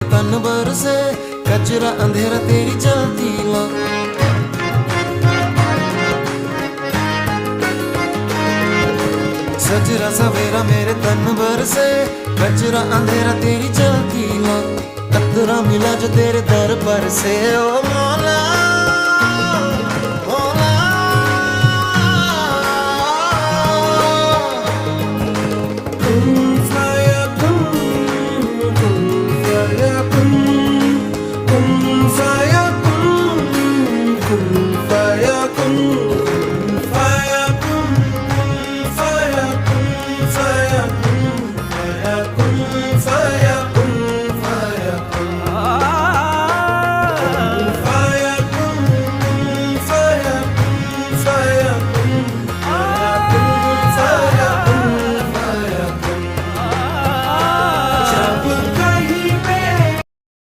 तन भर से कचरा अंधेरा तेरी जलती ला। सजरा सवेरा मेरे तन भर से कचरा अंधेरा तेरी जलती ला। कतरा मिला जो तेरे दर पर से ओ मौला।